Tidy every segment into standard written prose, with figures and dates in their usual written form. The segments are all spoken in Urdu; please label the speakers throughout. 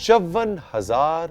Speaker 1: 54,000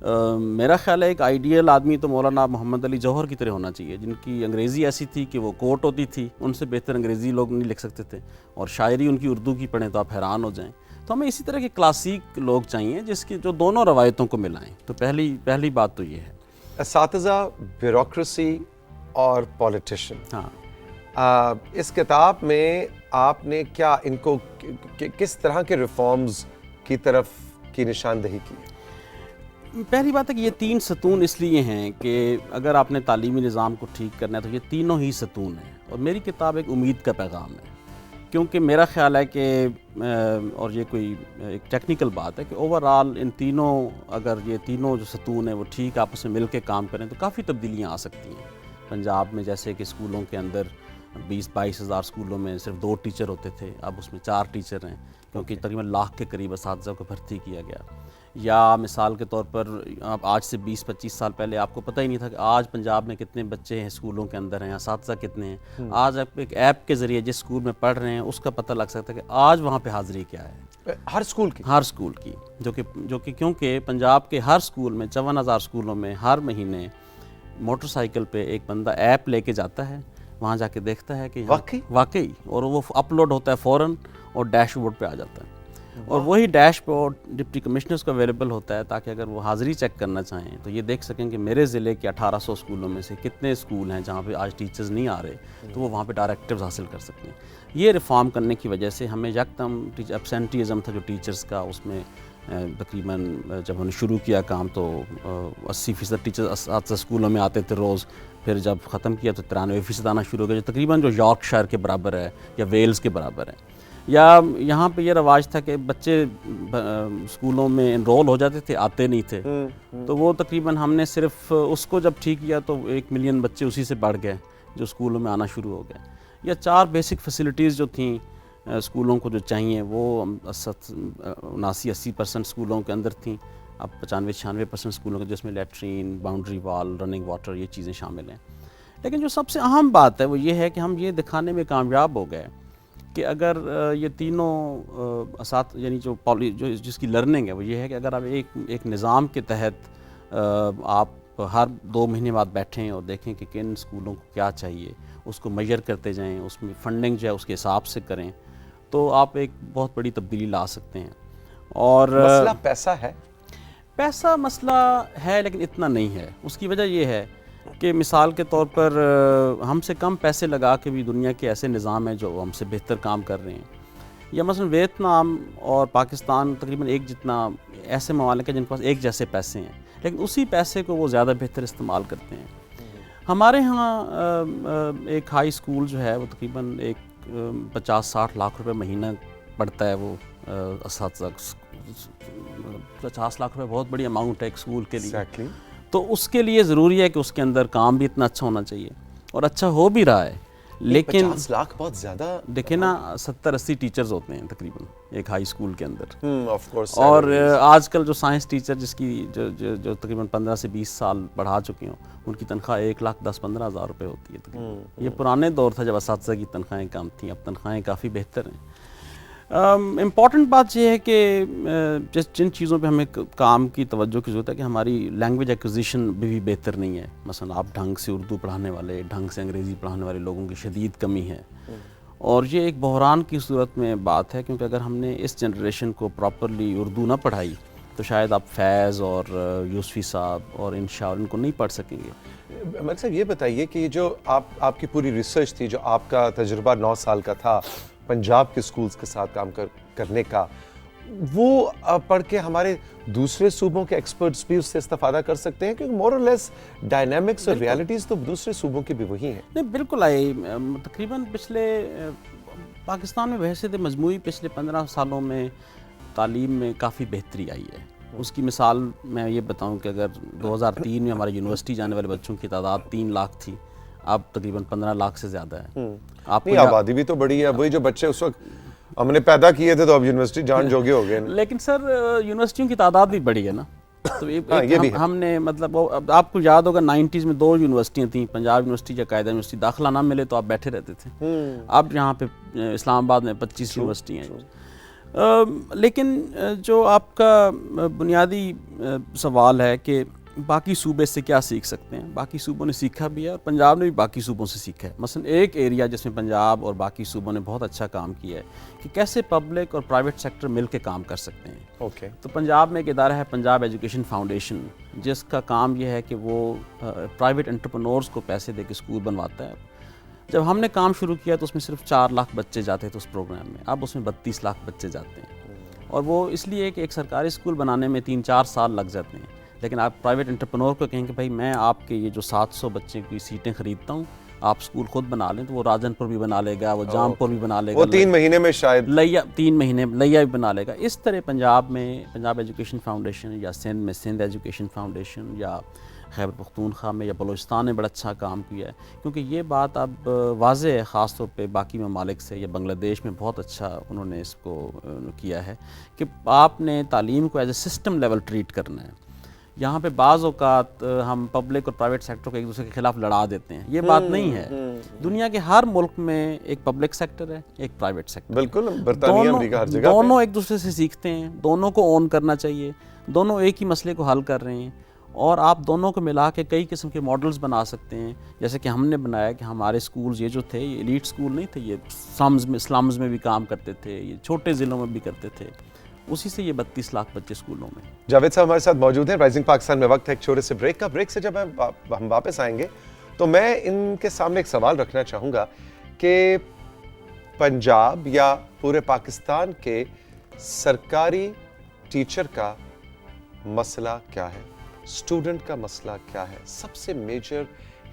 Speaker 2: میرا خیال ہے ایک آئیڈیل آدمی تو مولانا محمد علی جوہر کی طرح ہونا چاہیے، جن کی انگریزی ایسی تھی کہ وہ کوٹ ہوتی تھی، ان سے بہتر انگریزی لوگ نہیں لکھ سکتے تھے، اور شاعری ان کی اردو کی پڑھیں تو آپ حیران ہو جائیں۔ تو ہمیں اسی طرح کے کلاسیک لوگ چاہیے جس کی جو دونوں روایتوں کو ملائیں۔ تو پہلی بات تو یہ ہے۔
Speaker 1: اساتذہ، بیوروکریسی اور پولیٹیشین،
Speaker 2: ہاں،
Speaker 1: اس کتاب میں آپ نے کیا ان کو کس طرح کے ریفارمز کی طرف کی نشاندہی کی؟
Speaker 2: پہلی بات ہے کہ یہ 3 ستون اس لیے ہیں کہ اگر آپ نے تعلیمی نظام کو ٹھیک کرنا ہے تو یہ تینوں ہی ستون ہیں، اور میری کتاب ایک امید کا پیغام ہے، کیونکہ میرا خیال ہے کہ اور یہ کوئی ایک ٹیکنیکل بات ہے کہ اوورآل ان تینوں، اگر یہ تینوں جو ستون ہیں وہ ٹھیک آپس میں مل کے کام کریں تو کافی تبدیلیاں آ سکتی ہیں۔ پنجاب میں جیسے کہ اسکولوں کے اندر 20-22 ہزار اسکولوں میں صرف 2 ٹیچر ہوتے تھے، اب اس میں 4 ٹیچر ہیں، کیونکہ تقریباً لاکھ کے قریب اساتذہ کو بھرتی کیا گیا۔ یا مثال کے طور پر آج سے 20-25 سال پہلے آپ کو پتہ ہی نہیں تھا کہ آج پنجاب میں کتنے بچے ہیں اسکولوں کے اندر ہیں، اساتذہ کتنے ہیں۔ آج آپ ایک ایپ کے ذریعے جس اسکول میں پڑھ رہے ہیں اس کا پتہ لگ سکتا ہے کہ آج وہاں پہ حاضری کیا ہے،
Speaker 1: ہر اسکول کی،
Speaker 2: جو کہ کیونکہ پنجاب کے ہر اسکول میں 54,000 اسکولوں میں ہر مہینے موٹر سائیکل پہ ایک بندہ ایپ لے کے جاتا ہے، وہاں جا کے دیکھتا ہے کہ واقعی، اور وہ اپلوڈ ہوتا ہے فوراً اور ڈیش بورڈ پہ آ جاتا ہے، اور وہی ڈیش بورڈ ڈپٹی کمشنرز کو اویلیبل ہوتا ہے تاکہ اگر وہ حاضری چیک کرنا چاہیں تو یہ دیکھ سکیں کہ میرے ضلع کے 1800 اسکولوں میں سے کتنے اسکول ہیں جہاں پہ آج ٹیچرز نہیں آ رہے، تو وہ وہاں پہ ڈائریکٹیوز حاصل کر سکتے ہیں۔ یہ ریفارم کرنے کی وجہ سے ہمیں یکدم ایبسینٹیزم تھا جو ٹیچرز کا، اس میں تقریباً جب ہم نے شروع کیا کام تو 80% ٹیچرز اساتذہ اسکولوں میں آتے تھے روز، پھر جب ختم کیا تو 93% آنا شروع ہو گیا، جو تقریباً جو یارک شائر کے برابر ہے یا ویلز کے برابر ہے۔ یا یہاں پہ یہ رواج تھا کہ بچے اسکولوں میں انرول ہو جاتے تھے، آتے نہیں تھے، تو وہ تقریباً ہم نے صرف اس کو جب ٹھیک کیا تو 1 ملین بچے اسی سے بڑھ گئے جو اسکولوں میں آنا شروع ہو گئے۔ یا 4 بیسک فیسلٹیز جو تھیں اسکولوں کو جو چاہیے وہ 79-80% اسکولوں کے اندر تھیں، اب 95-96% اسکولوں کے، جس میں لیٹرین، باؤنڈری وال، رننگ واٹر، یہ چیزیں شامل ہیں۔ لیکن جو سب سے اہم بات ہے وہ یہ ہے کہ ہم یہ دکھانے میں کامیاب ہو گئے کہ اگر یہ تینوں یعنی جو جس کی لرننگ ہے وہ یہ ہے کہ اگر آپ ایک نظام کے تحت آپ ہر 2 مہینے بعد بیٹھیں اور دیکھیں کہ کن اسکولوں کو کیا چاہیے، اس کو میجر کرتے جائیں، اس میں فنڈنگ جو ہے اس کے حساب سے کریں، تو آپ ایک بہت بڑی تبدیلی لا سکتے ہیں۔ اور
Speaker 1: مسئلہ پیسہ ہے،
Speaker 2: پیسہ مسئلہ ہے لیکن اتنا نہیں ہے۔ اس کی وجہ یہ ہے کہ مثال کے طور پر ہم سے کم پیسے لگا کے بھی دنیا کے ایسے نظام ہیں جو ہم سے بہتر کام کر رہے ہیں، یا مثلا ویتنام اور پاکستان تقریباً ایک جتنا ایسے ممالک ہیں جن کے پاس ایک جیسے پیسے ہیں، لیکن اسی پیسے کو وہ زیادہ بہتر استعمال کرتے ہیں۔ ہمارے ہاں ایک ہائی اسکول جو ہے وہ تقریباً ایک 50-60 لاکھ روپے مہینہ پڑتا ہے، وہ اساتذہ 50 لاکھ روپے بہت بڑی اماؤنٹ ہے ایک اسکول کے لیے۔ تو اس کے لیے ضروری ہے کہ اس کے اندر کام بھی اتنا اچھا ہونا چاہیے، اور اچھا ہو بھی رہا ہے، لیکن
Speaker 1: 50 لاکھ بہت زیادہ،
Speaker 2: دیکھیں نا 70-80 ٹیچرز ہوتے ہیں تقریباً ایک ہائی اسکول کے اندر،
Speaker 1: آف کورس،
Speaker 2: اور آج کل جو سائنس ٹیچر جس کی جو تقریباً 15 سے 20 سال پڑھا چکے ہوں، ان کی تنخواہ 1,10,15 ہزار روپے ہوتی ہے تقریباً۔ یہ پرانے دور تھا جب اساتذہ کی تنخواہیں کم تھیں، اب تنخواہیں کافی بہتر ہیں۔ امپورٹنٹ بات یہ ہے کہ جن چیزوں پہ ہمیں کام کی توجہ کی ضرورت ہے کہ ہماری لینگویج ایکوزیشن بھی بہتر نہیں ہے۔ مثلا آپ ڈھنگ سے اردو پڑھانے والے، ڈھنگ سے انگریزی پڑھانے والے لوگوں کی شدید کمی ہے، اور یہ ایک بحران کی صورت میں بات ہے، کیونکہ اگر ہم نے اس جنریشن کو پراپرلی اردو نہ پڑھائی تو شاید آپ فیض اور یوسفی صاحب اور انشاء ان کو نہیں پڑھ سکیں گے۔
Speaker 1: ملک صاحب یہ بتائیے کہ جو آپ کی پوری ریسرچ تھی، جو آپ کا تجربہ 9 سال کا تھا پنجاب کے اسکولز کے ساتھ کام کرنے کا، وہ پڑھ کے ہمارے دوسرے صوبوں کے ایکسپرٹس بھی اس سے استفادہ کر سکتے ہیں، کیونکہ مور اور لیس ڈائنامکس اور ریالٹیز تو دوسرے صوبوں کی بھی وہی ہیں۔
Speaker 2: نہیں، بالکل آئی، تقریباً پچھلے پاکستان میں بحیثیت مجموعی پچھلے 15 سالوں میں تعلیم میں کافی بہتری آئی ہے۔ اس کی مثال میں یہ بتاؤں کہ اگر 2003 میں ہمارے یونیورسٹی جانے والے بچوں کی تعداد 3 لاکھ تھی، اب تقریباً 15 لاکھ سے زیادہ ہے۔
Speaker 1: نہیں، آبادی بھی تو بڑی ہے، وہی جو بچے اس وقت ہم نے پیدا کیے تھے تو اب یونیورسٹی جان جوگے ہو گئے۔
Speaker 2: لیکن سر یونیورسٹیوں کی تعداد بھی بڑی ہے نا، تو ہم نے مطلب آپ کو یاد ہوگا 90s میں 2 یونیورسٹیاں تھیں، پنجاب یونیورسٹی یا قاعدہ یونیورسٹی، داخلہ نہ ملے تو آپ بیٹھے رہتے تھے۔ اب یہاں پہ اسلام آباد میں 25 یونیورسٹی ہیں۔ لیکن جو آپ کا بنیادی سوال ہے کہ باقی صوبے سے کیا سیکھ سکتے ہیں، باقی صوبوں نے سیکھا بھی ہے اور پنجاب نے بھی باقی صوبوں سے سیکھا ہے. مثلا ایک ایریا جس میں پنجاب اور باقی صوبوں نے بہت اچھا کام کیا ہے کہ کیسے پبلک اور پرائیویٹ سیکٹر مل کے کام کر سکتے ہیں.
Speaker 1: اوکے.
Speaker 2: تو پنجاب میں ایک ادارہ ہے پنجاب ایجوکیشن فاؤنڈیشن، جس کا کام یہ ہے کہ وہ پرائیویٹ انٹرپرنورز کو پیسے دے کے اسکول بنواتا ہے. جب ہم نے کام شروع کیا تو اس میں صرف 4 لاکھ بچے جاتے تھے اس پروگرام میں، اب اس میں 32 لاکھ بچے جاتے ہیں. اور وہ اس لیے کہ ایک سرکاری اسکول بنانے میں 3-4 سال لگ جاتے ہیں، لیکن آپ پرائیویٹ انٹرپرنور کو کہیں کہ بھائی میں آپ کے یہ جو 700 بچے کی سیٹیں خریدتا ہوں، آپ اسکول خود بنا لیں، تو وہ راجن پور بھی بنا لے گا، وہ جام پور بھی بنا لے گا،
Speaker 1: وہ 3 مہینے میں شاید
Speaker 2: لیا 3 مہینے لیا بھی بنا لے گا. اس طرح پنجاب میں پنجاب ایجوکیشن فاؤنڈیشن، یا سندھ میں سندھ ایجوکیشن فاؤنڈیشن، یا خیبر پختونخوا میں یا بلوچستان نے بڑا اچھا کام کیا ہے. کیونکہ یہ بات اب واضح ہے خاص طور پہ باقی ممالک سے، یا بنگلہ دیش میں بہت اچھا انہوں نے اس کو کیا ہے کہ آپ نے تعلیم کو as a system level treat کرنا ہے. یہاں پہ بعض اوقات ہم پبلک اور پرائیویٹ سیکٹر کو ایک دوسرے کے خلاف لڑا دیتے ہیں، یہ بات نہیں ہے. دنیا کے ہر ملک میں ایک پبلک سیکٹر ہے، ایک پرائیویٹ سیکٹر.
Speaker 1: بالکل، برطانیہ امریکہ ہر جگہ
Speaker 2: دونوں ایک دوسرے سے سیکھتے ہیں، دونوں کو اون کرنا چاہیے، دونوں ایک ہی مسئلے کو حل کر رہے ہیں. اور آپ دونوں کو ملا کے کئی قسم کے ماڈلز بنا سکتے ہیں، جیسے کہ ہم نے بنایا کہ ہمارے سکولز یہ جو تھے یہ ایلیٹ سکول نہیں تھے، یہ سلمز میں بھی کام کرتے تھے، یہ چھوٹے ضلعوں میں بھی کرتے تھے. اسی سے یہ 32 لاکھ بچے اسکولوں میں.
Speaker 1: جاوید صاحب ہمارے ساتھ موجود ہیں. رائزنگ پاکستان میں وقت ہے ایک چھوٹے سے بریک کا. بریک سے جب ہم واپس آئیں گے تو میں ان کے سامنے ایک سوال رکھنا چاہوں گا کہ پنجاب یا پورے پاکستان کے سرکاری ٹیچر کا مسئلہ کیا ہے، اسٹوڈنٹ کا مسئلہ کیا ہے، سب سے میجر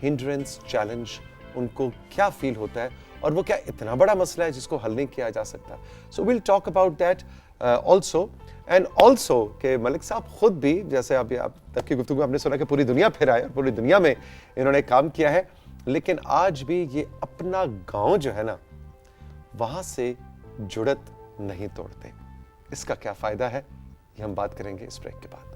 Speaker 1: ہنڈرنس چیلنج ان کو کیا فیل ہوتا ہے، اور وہ کیا اتنا بڑا مسئلہ ہے جس کو حل نہیں کیا جا سکتا. So we'll talk about that also. And also کہ ملک صاحب خود بھی، جیسے اب تک کی گفتگو ہم نے سنا کہ پوری دنیا پھر آئے اور پوری دنیا میں انہوں نے کام کیا ہے، لیکن آج بھی یہ اپنا گاؤں جو ہے نا وہاں سے جڑت نہیں توڑتے. اس کا کیا فائدہ ہے، یہ ہم بات کریں گے اس بریک کے بعد.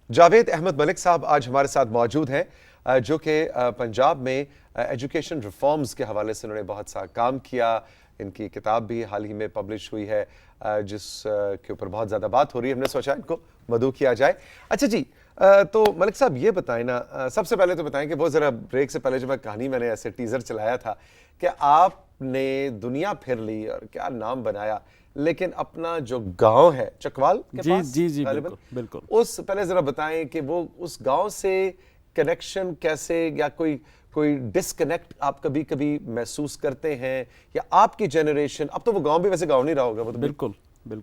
Speaker 1: جاوید احمد ملک صاحب آج ہمارے ساتھ موجود ہیں، جو کہ پنجاب میں ایجوکیشن ریفارمز کے حوالے سے انہوں نے بہت سا کام کیا. ان کی کتاب بھی حال ہی میں پبلش ہوئی ہے جس کے اوپر بہت زیادہ بات ہو رہی ہے. ہم نے سوچا ان کو مدعو کیا جائے. اچھا جی، تو ملک صاحب یہ بتائیں نا، سب سے پہلے تو بتائیں کہ وہ ذرا بریک سے پہلے جو کہانی میں نے ایسے ٹیزر چلایا تھا کہ آپ نے دنیا پھر لی اور کیا نام بنایا، لیکن اپنا جو گاؤں ہے چکوال کے پاس،
Speaker 2: جی بالکل
Speaker 1: اس پہلے ذرا بتائیں کہ وہ اس گاؤں سے کنیکشن کیسے، یا کوئی ڈسکنیکٹ آپ کبھی کبھی محسوس کرتے ہیں، یا آپ کی جنریشن، اب تو وہ گاؤں بھی ویسے گاؤں نہیں رہا ہوگا، وہ تو
Speaker 2: بالکل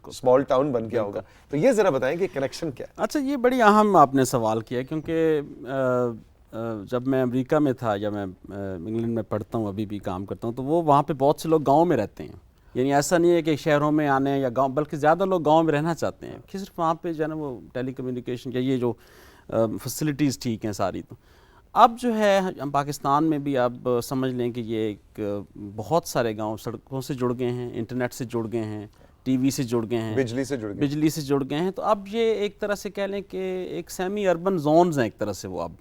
Speaker 1: اسمال ٹاؤن بن گیا ہوگا، تو یہ ذرا بتائیں کہ کنیکشن کیا ہے.
Speaker 2: اچھا، یہ بڑی اہم آپ نے سوال کیا، کیونکہ جب میں امریکہ میں تھا یا میں انگلینڈ میں پڑھتا ہوں، ابھی بھی کام کرتا ہوں، تو وہاں پہ بہت سے لوگ گاؤں میں رہتے ہیں. یعنی ایسا نہیں ہے کہ شہروں میں آنے یا گاؤں، بلکہ زیادہ لوگ گاؤں میں رہنا چاہتے ہیں کہ صرف وہاں پہ جو ہے نا وہ ٹیلی کمیونیکیشن یا یہ جو فیسلٹیز ٹھیک ہیں ساری. تو اب جو ہے ہم پاکستان میں بھی اب سمجھ لیں کہ یہ ایک بہت سارے گاؤں سڑکوں سے جڑ گئے ہیں، انٹرنیٹ سے جڑ گئے ہیں، ٹی وی سے جڑ گئے ہیں، بجلی سے جڑ گئے ہیں. تو اب یہ ایک طرح سے کہہ لیں کہ ایک سیمی اربن زونز ہیں ایک طرح سے وہ. اب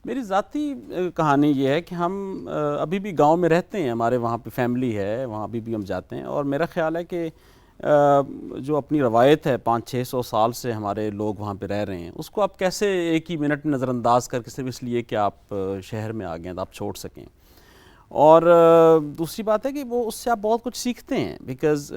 Speaker 2: میری ذاتی کہانی یہ ہے کہ ہم ابھی بھی گاؤں میں رہتے ہیں، ہمارے وہاں پہ فیملی ہے، وہاں ابھی بھی ہم جاتے ہیں. اور میرا خیال ہے کہ جو اپنی روایت ہے 500-600 سال سے ہمارے لوگ وہاں پہ رہ رہے ہیں، اس کو آپ کیسے ایک ہی منٹ نظر انداز کر کے صرف اس لیے کہ آپ شہر میں آ گئے ہیں تو آپ چھوڑ سکیں. اور دوسری بات ہے کہ وہ اس سے آپ بہت کچھ سیکھتے ہیں، بیکاز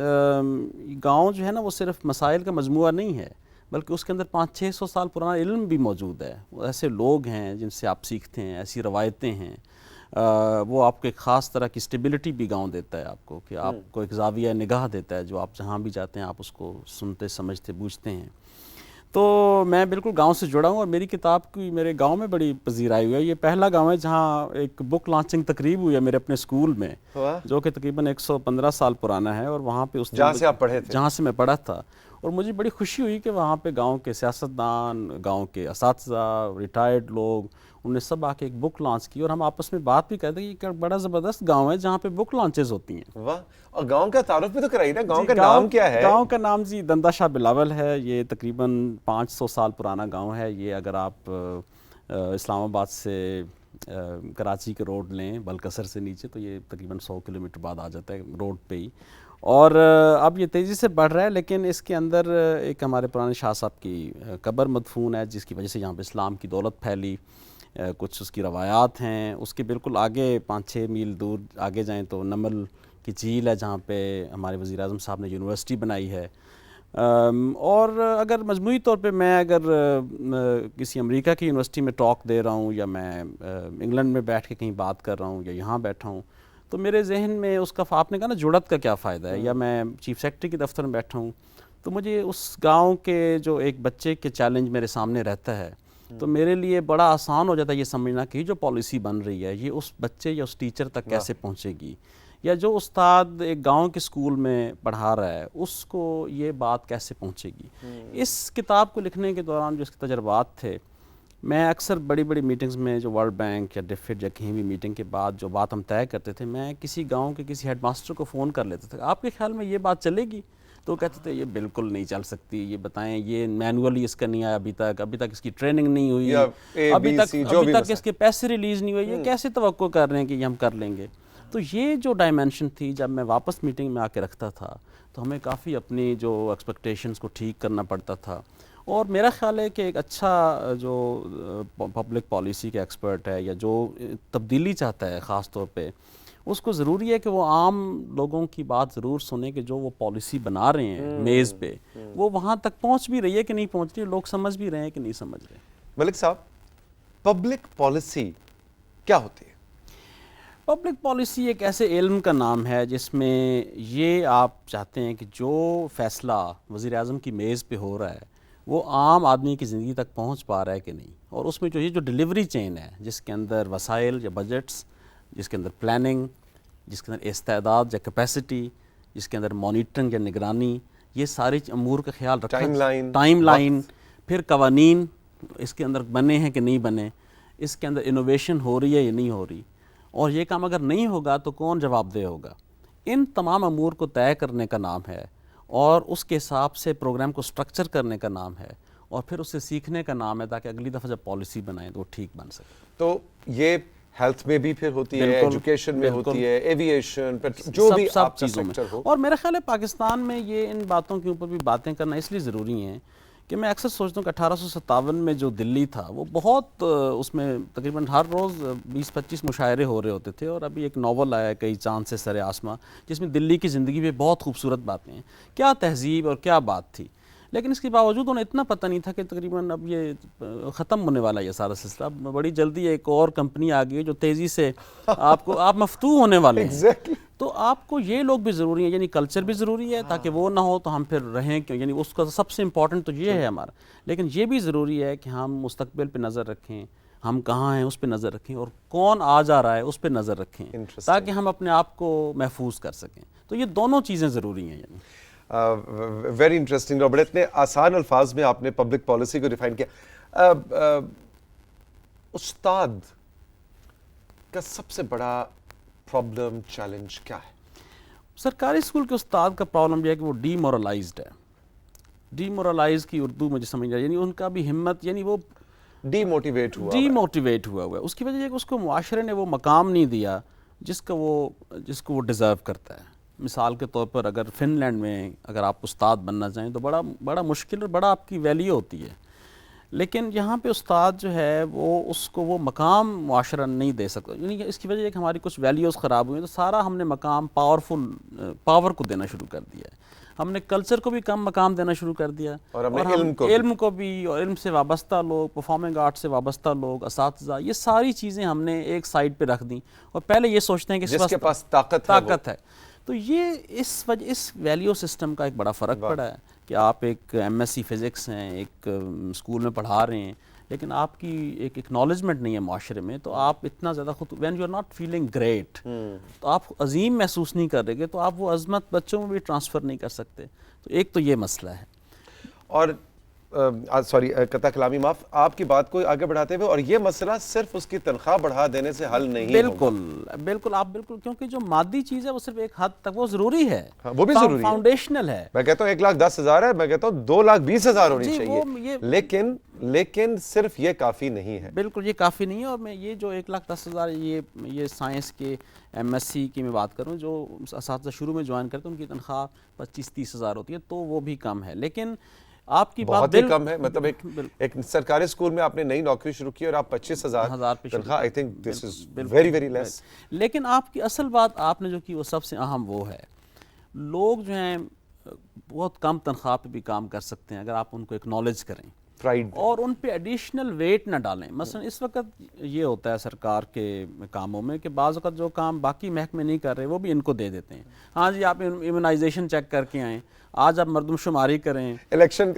Speaker 2: گاؤں جو ہے نا وہ صرف مسائل کا مجموعہ نہیں ہے، بلکہ اس کے اندر 500-600 سال پرانا علم بھی موجود ہے. وہ ایسے لوگ ہیں جن سے آپ سیکھتے ہیں، ایسی روایتیں ہیں. وہ آپ کو ایک خاص طرح کی اسٹیبلٹی بھی گاؤں دیتا ہے آپ کو، کہ آپ کو ایک زاویہ نگاہ دیتا ہے جو آپ جہاں بھی جاتے ہیں آپ اس کو سنتے سمجھتے بوجھتے ہیں. تو میں بالکل گاؤں سے جڑا ہوں، اور میری کتاب کی میرے گاؤں میں بڑی پذیرائی ہوئی ہے. یہ پہلا گاؤں ہے جہاں ایک بک لانچنگ تقریب ہوئی ہے میرے اپنے اسکول میں، جو کہ تقریباً 115 سال پرانا ہے. اور وہاں پہ اس
Speaker 1: جہاں سے آپ پڑھے تھے،
Speaker 2: جہاں سے میں پڑھا تھا، اور مجھے بڑی خوشی ہوئی کہ وہاں پہ گاؤں کے سیاستدان، گاؤں کے اساتذہ، ریٹائرڈ لوگ، انہوں نے سب آ کے ایک بک لانچ کی، اور ہم آپس میں بات بھی کرتے ہیں کہ یہ بڑا زبردست گاؤں ہے جہاں پہ بک لانچز ہوتی ہیں.
Speaker 1: واہ. اور گاؤں کا تعارف بھی تو کرائیے نا, گاؤں کا نام کیا ہے؟
Speaker 2: گاؤں کا نام جی دندا شاہ بلاول ہے. یہ تقریباً 500 سال پرانا گاؤں ہے. یہ اگر آپ اسلام آباد سے کراچی کے روڈ لیں بلکسر سے نیچے تو یہ تقریباً 100 کلومیٹر بعد آ جاتا ہے روڈ پہ ہی. اور اب یہ تیزی سے بڑھ رہا ہے, لیکن اس کے اندر ایک ہمارے پرانے شاہ صاحب کی قبر مدفون ہے جس کی وجہ سے یہاں پہ اسلام کی دولت پھیلی. کچھ اس کی روایات ہیں. اس کے بالکل آگے 5-6 میل دور آگے جائیں تو نمل کی جھیل ہے جہاں پہ ہمارے وزیر اعظم صاحب نے یونیورسٹی بنائی ہے. اور اگر مجموعی طور پہ میں اگر کسی امریکہ کی یونیورسٹی میں ٹاک دے رہا ہوں, یا میں انگلینڈ میں بیٹھ کے کہیں بات کر رہا ہوں, یا یہاں بیٹھا ہوں, تو میرے ذہن میں اس کا آپ نے کہا نا جڑت کا کیا فائدہ ہے, یا میں چیف سیکرٹری کے دفتر میں بیٹھا ہوں تو مجھے اس گاؤں کے جو ایک بچے کے چیلنج میرے سامنے رہتا ہے تو میرے لیے بڑا آسان ہو جاتا ہے یہ سمجھنا کہ جو پالیسی بن رہی ہے یہ اس بچے یا اس ٹیچر تک کیسے پہنچے گی, یا جو استاد ایک گاؤں کے اسکول میں پڑھا رہا ہے اس کو یہ بات کیسے پہنچے گی. اس کتاب کو لکھنے کے دوران جو اس کے تجربات تھے, میں اکثر بڑی بڑی میٹنگز میں جو ورلڈ بینک یا ڈیفڈ یا کہیں بھی میٹنگ کے بعد جو بات ہم طے کرتے تھے, میں کسی گاؤں کے کسی ہیڈ ماسٹر کو فون کر لیتا تھا, آپ کے خیال میں یہ بات چلے گی؟ تو کہتے تھے یہ بالکل نہیں چل سکتی, یہ بتائیں یہ مینولی اس کا نہیں آیا ابھی تک اس کی ٹریننگ نہیں ہوئی, ابھی تک اس کے پیسے ریلیز نہیں ہوئے, یہ کیسے توقع کر رہے ہیں کہ یہ ہم کر لیں گے. تو یہ جو ڈائمینشن تھی جب میں واپس میٹنگ میں آ کے رکھتا تھا تو ہمیں کافی اپنی جو ایکسپیکٹیشنز کو ٹھیک کرنا پڑتا تھا. اور میرا خیال ہے کہ ایک اچھا جو پبلک پالیسی کا ایکسپرٹ ہے یا جو تبدیلی چاہتا ہے خاص طور پہ, اس کو ضروری ہے کہ وہ عام لوگوں کی بات ضرور سنیں کہ جو وہ پالیسی بنا رہے ہیں میز پہ وہ وہاں تک پہنچ بھی رہی ہے کہ نہیں پہنچ رہی, لوگ سمجھ بھی رہے ہیں کہ نہیں سمجھ رہے.
Speaker 1: ملک صاحب, پبلک پالیسی کیا ہوتی ہے؟
Speaker 2: پبلک پالیسی ایک ایسے علم کا نام ہے جس میں یہ آپ چاہتے ہیں کہ جو فیصلہ وزیر اعظم کی میز پہ ہو رہا ہے وہ عام آدمی کی زندگی تک پہنچ پا رہا ہے کہ نہیں, اور اس میں جو یہ جو ڈیلیوری چین ہے جس کے اندر وسائل یا بجٹس, جس کے اندر پلاننگ, جس کے اندر استعداد یا کیپیسٹی, جس کے اندر مانیٹرنگ یا نگرانی, یہ سارے امور کا خیال رکھنا, ٹائم لائن, پھر قوانین اس کے اندر بنے ہیں کہ نہیں بنے, اس کے اندر انوویشن ہو رہی ہے یا نہیں ہو رہی, اور یہ کام اگر نہیں ہوگا تو کون جواب دہ ہوگا. ان تمام امور کو طے کرنے کا نام ہے, اور اس کے حساب سے پروگرام کو سٹرکچر کرنے کا نام ہے, اور پھر اسے سیکھنے کا نام ہے تاکہ اگلی دفعہ جب پالیسی بنائیں تو وہ ٹھیک بن سکے.
Speaker 1: تو یہ ہیلتھ میں بھی پھر ہوتی ہے, ایجوکیشن میں ہوتی ہے, ایوییشن, جو بھی آپ کا سیکٹر ہو.
Speaker 2: اور میرا خیال ہے پاکستان میں یہ ان باتوں کے اوپر بھی باتیں کرنا اس لیے ضروری ہیں کہ میں اکثر سوچتا ہوں کہ 1857 میں جو دلی تھا وہ بہت, اس میں تقریباً ہر روز 20-25 مشاعرے ہو رہے ہوتے تھے, اور ابھی ایک ناول آیا ہے کئی چاند سے سر آسماں جس میں دلی کی زندگی پہ بہت خوبصورت باتیں ہیں, کیا تہذیب اور کیا بات تھی. لیکن اس کے باوجود انہیں اتنا پتہ نہیں تھا کہ تقریباً اب یہ ختم ہونے والا یہ سارا سلسلہ, بڑی جلدی ایک اور کمپنی آ گئی ہے جو تیزی سے آپ مفتوح ہونے والے ہیں. تو آپ کو یہ لوگ بھی ضروری ہیں, یعنی کلچر بھی ضروری ہے تاکہ وہ نہ ہو تو ہم پھر رہیں کیوں, یعنی اس کا سب سے امپورٹنٹ تو یہ ہے ہمارا, لیکن یہ بھی ضروری ہے کہ ہم مستقبل پہ نظر رکھیں, ہم کہاں ہیں اس پہ نظر رکھیں, اور کون آ جا رہا ہے اس پہ نظر رکھیں تاکہ ہم اپنے آپ کو محفوظ کر سکیں. تو یہ دونوں چیزیں ضروری ہیں. یعنی
Speaker 1: ویری انٹرسٹنگ رابرٹ, اتنے آسان الفاظ میں آپ نے پبلک پالیسی کو ڈیفائن کیا. استاد کا سب سے بڑا پرابلم, چیلنج کیا ہے؟
Speaker 2: سرکاری اسکول کے استاد کا پرابلم یہ ہے کہ وہ ڈی مورلائزڈ ہے. ڈی مورلائز کی اردو مجھے سمجھ آئی, یعنی ان کا بھی ہمت, یعنی وہ
Speaker 1: ڈی موٹیویٹ
Speaker 2: ہوا ہوا ہے. اس کی وجہ یہ کہ اس کو معاشرے نے وہ مقام نہیں دیا جس کو وہ ڈیزرو کرتا ہے. مثال کے طور پر اگر فن لینڈ میں اگر آپ استاد بننا چاہیں تو بڑا مشکل اور بڑا آپ کی ویلیو ہوتی ہے, لیکن یہاں پہ استاد جو ہے وہ اس کو وہ مقام معاشرہ نہیں دے سکتا. یعنی اس کی وجہ ہے کہ ہماری کچھ ویلیوز خراب ہوئی ہیں, تو سارا ہم نے مقام پاور کو دینا شروع کر دیا ہے. ہم نے کلچر کو بھی کم مقام دینا شروع کر دیا, اور علم کو بھی, اور علم سے وابستہ لوگ, پرفارمنگ آرٹ سے وابستہ لوگ, اساتذہ, یہ ساری چیزیں ہم نے ایک سائڈ پہ رکھ دیں, اور پہلے یہ سوچتے ہیں کہ
Speaker 1: جس کے پاس طاقت ہے.
Speaker 2: تو یہ اس ویلیو سسٹم کا ایک بڑا فرق پڑا ہے کہ آپ ایک ایم ایس سی فزکس ہیں, ایک اسکول میں پڑھا رہے ہیں, لیکن آپ کی ایک اکنالجمنٹ نہیں ہے معاشرے میں, تو آپ اتنا زیادہ خود when you are not feeling great, تو آپ عظیم محسوس نہیں کر رہے گے, تو آپ وہ عظمت بچوں میں بھی ٹرانسفر نہیں کر سکتے. تو ایک تو یہ مسئلہ ہے.
Speaker 1: اور سوری قطع کلامی معاف، آپ کی بات کو آگے بڑھاتے ہوئے، اور یہ مسئلہ صرف اس کی تنخواہ بڑھا دینے سے حل نہیں ہوگا۔
Speaker 2: بالکل آپ بالکل، کیونکہ جو مادی چیز ہے وہ صرف ایک حد تک وہ ضروری ہے،
Speaker 1: وہ بھی ضروری ہے،
Speaker 2: فاؤنڈیشنل ہے۔
Speaker 1: میں کہتا ہوں 1,10,000 ہے، میں کہتا ہوں 2,20,000 ہونی چاہیے، لیکن صرف یہ کافی نہیں ہے۔
Speaker 2: بالکل یہ کافی نہیں ہے، اور میں یہ جو 1,10,000 یہ سائنس کے MSc کی میں بات کروں، جو اساتذہ شروع میں جوائن کرتے ہیں ان کی تنخواہ 25-30,000 ہوتی ہے، تو وہ بھی کم ہے، لیکن آپ کی بات
Speaker 1: بہت ہی کم ہے۔ مطلب ایک سرکاری اسکول میں آپ نے نئی نوکری شروع کی اور آپ 25,000 تنخواہ، I think this is very very less.
Speaker 2: لیکن آپ کی اصل بات آپ نے جو کی وہ سب سے اہم وہ ہے، لوگ جو ہیں بہت کم تنخواہ پہ بھی کام کر سکتے ہیں اگر آپ ان کو اکنالج کریں اور ان پہ ایڈیشنل ویٹ نہ ڈالیں۔ مثلا اس وقت یہ ہوتا ہے سرکار کے کاموں میں کہ بعض اوقات جو کام باقی محکمے نہیں کر رہے وہ بھی ان کو دے دیتے ہیں۔ ہاں جی آپ ایمونائزیشن چیک کر کے آئیں، آج آپ مردم شماری کریں،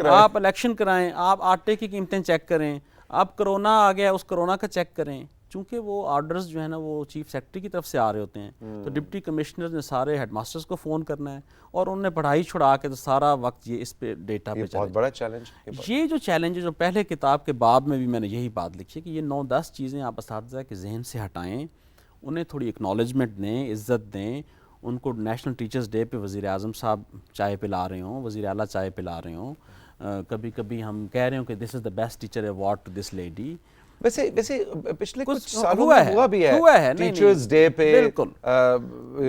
Speaker 2: آپ الیکشن کرائیں، آپ آٹے کی قیمتیں چیک کریں، آپ کرونا آ گیا اس کرونا کا چیک کریں، چونکہ وہ آرڈرز جو ہے نا وہ چیف سیکرٹری کی طرف سے آ رہے ہوتے ہیں، تو ڈپٹی کمشنر نے سارے ہیڈ ماسٹرز کو فون کرنا ہے، اور انہوں نے پڑھائی چھڑا کے تو سارا وقت یہ اس پہ ڈیٹا پہ
Speaker 1: بہت بڑا چیلنج۔
Speaker 2: یہ جو چیلنج ہے جو پہلے کتاب کے باب میں بھی میں نے یہی بات لکھی ہے کہ یہ 9-10 چیزیں آپ اساتذہ کے ذہن سے ہٹائیں، انہیں تھوڑی اکنالجمنٹ دیں، عزت دیں، ان کو نیشنل ٹیچرز ڈے پہ وزیر اعظم صاحب چائے پلا رہے ہوں، وزیر اعلیٰ چائے پلا رہے ہوں، کبھی کبھی ہم کہہ رہے ہوں کہ this is the best teacher award to this lady.
Speaker 1: ویسے پچھلے کچھ سالوں میں ہوا بھی ہے ٹیچرز ڈے پہ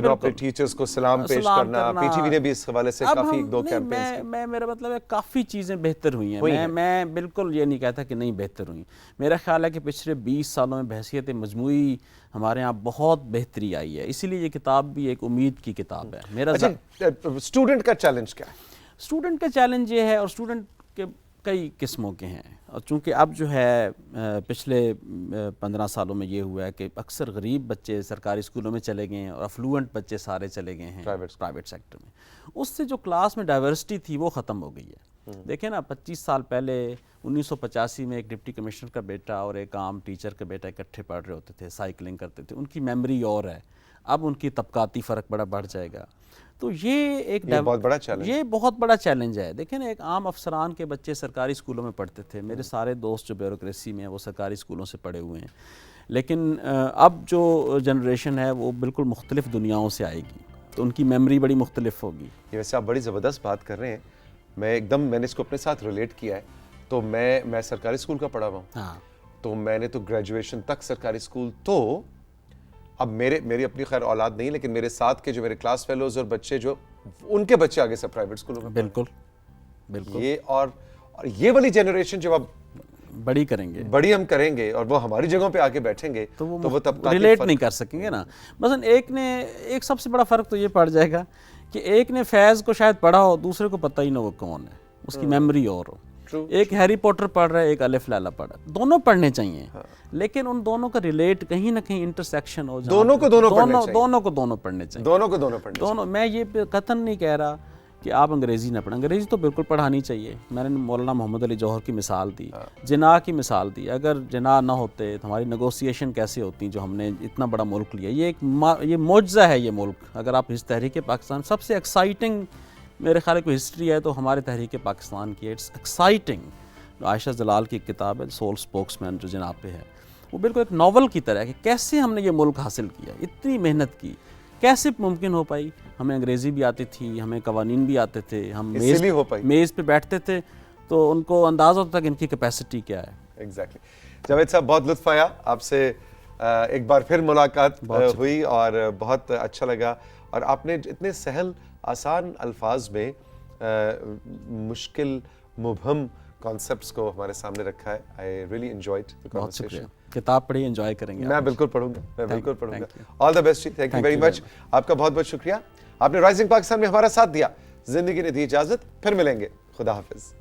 Speaker 1: اپنے ٹیچرز کو سلام پیش کرنا، پی ٹی وی نے بھی اس حوالے سے کافی 2 کیمپینز کی۔
Speaker 2: میرا مطلب ہے کافی چیزیں بہتر ہوئی ہیں، میں بالکل یہ نہیں کہتا کہ نہیں بہتر ہوئی، میرا خیال ہے کہ پچھلے 20 سالوں میں بحیثیت مجموعی ہمارے ہاں بہت بہتری آئی ہے، اسی لیے یہ کتاب بھی ایک امید کی کتاب ہے۔ میرا
Speaker 1: اسٹوڈنٹ کا چیلنج کیا ہے؟
Speaker 2: اسٹوڈنٹ کا چیلنج یہ ہے، اور اسٹوڈنٹ کے کئی قسموں کے ہیں، اور چونکہ اب جو ہے پچھلے 15 سالوں میں یہ ہوا ہے کہ اکثر غریب بچے سرکاری اسکولوں میں چلے گئے ہیں اور افلوئنٹ بچے سارے چلے گئے ہیں پرائیویٹ سیکٹر میں، اس سے جو کلاس میں ڈائیورسٹی تھی وہ ختم ہو گئی ہے۔ دیکھیں نا 25 سال پہلے 1985 میں ایک ڈپٹی کمشنر کا بیٹا اور ایک عام ٹیچر کا بیٹا اکٹھے پڑھ رہے ہوتے تھے، سائیکلنگ کرتے تھے، ان کی میموری اور ہے، اب ان کی طبقاتی فرق بڑا بڑھ جائے گا، تو یہ بہت بڑا چیلنج ہے۔ دیکھیں نا ایک عام افسران کے بچے سرکاری اسکولوں میں پڑھتے تھے، میرے سارے دوست جو بیوروکریسی میں ہیں وہ سرکاری اسکولوں سے پڑھے ہوئے ہیں، لیکن اب جو جنریشن ہے وہ بالکل مختلف دنیاؤں سے آئے گی، تو ان کی میموری بڑی مختلف ہوگی۔
Speaker 1: یہ ویسے آپ بڑی زبردست بات کر رہے ہیں، میں نے اس کو اپنے ساتھ ریلیٹ کیا ہے، تو میں سرکاری اسکول کا پڑھا ہوا ہوں،
Speaker 2: ہاں
Speaker 1: تو میں نے تو گریجویشن تک سرکاری اسکول، تو اب میری اپنی خیر اولاد نہیں، لیکن میرے ساتھ کے جو میرے کلاس فیلوز اور بچے جو ان کے بچے آگے سے پرائیویٹ اسکولوں میں، بالکل یہ اور یہ والی جنریشن جب اب
Speaker 2: بڑی
Speaker 1: ہم کریں گے اور وہ ہماری جگہوں پہ آگے بیٹھیں گے تو وہ طبقاتی
Speaker 2: ریلیٹ نہیں کر سکیں گے نا۔ مثلا ایک سب سے بڑا فرق تو یہ پڑ جائے گا کہ ایک نے فیض کو شاید پڑھا ہو، دوسرے کو پتہ ہی نہ وہ کون ہے، اس کی میموری اور ہو، ایک ہیری پوٹر پڑھ رہا ہے، ایک الف لیلا پڑھ رہا ہے، دونوں پڑھنے چاہیے، لیکن ان دونوں کا ریلیٹ کہیں نہ کہیں انٹرسیکشن ہو جائے، دونوں کو دونوں پڑھنے چاہیے۔ میں یہ قطعاً نہیں کہہ رہا کہ آپ انگریزی نہ پڑھیں، انگریزی تو بالکل پڑھانی چاہیے، میں نے مولانا محمد علی جوہر کی مثال دی، جناح کی مثال دی، اگر جناح نہ ہوتے تو ہماری نیگوسیشن کیسے ہوتی جو ہم نے اتنا بڑا ملک لیا، یہ معجزہ ہے یہ ملک۔ اگر آپ اس تحریک پاکستان سب سے ایکسائٹنگ میرے خیال کو ہسٹری ہے تو ہمارے تحریک پاکستان کی، اٹس ایکسائٹنگ۔ عائشہ جلال کی ایک کتاب ہے سول اسپوکس مین جو جناب پہ ہے، وہ بالکل ایک ناول کی طرح ہے کہ کیسے ہم نے یہ ملک حاصل کیا، اتنی محنت کی، کیسے ممکن ہو پائی؟ ہمیں انگریزی بھی آتی تھی، ہمیں قوانین بھی آتے تھے، ہم میز پہ بیٹھتے تھے تو ان کو اندازہ ہوتا تھا کہ ان کی کیپیسٹی کیا ہے۔
Speaker 1: ایگزیکٹلی۔ جاوید صاحب بہت لطف آیا آپ سے، ایک بار پھر ملاقات ہوئی اور بہت اچھا لگا، اور آپ نے اتنے سہل آسان الفاظ میں مشکل مبہم کانسیپٹس کو ہمارے سامنے رکھا ہے۔ I really enjoyed the conversation.
Speaker 2: کتاب پڑھی انجوائے کریں گے؟
Speaker 1: میں بالکل پڑھوں گا، all the best, thank you very much, آپ کا بہت بہت شکریہ، آپ نے رائزنگ پاکستان میں ہمارا ساتھ دیا۔ زندگی نے دی اجازت، پھر ملیں گے، خدا حافظ۔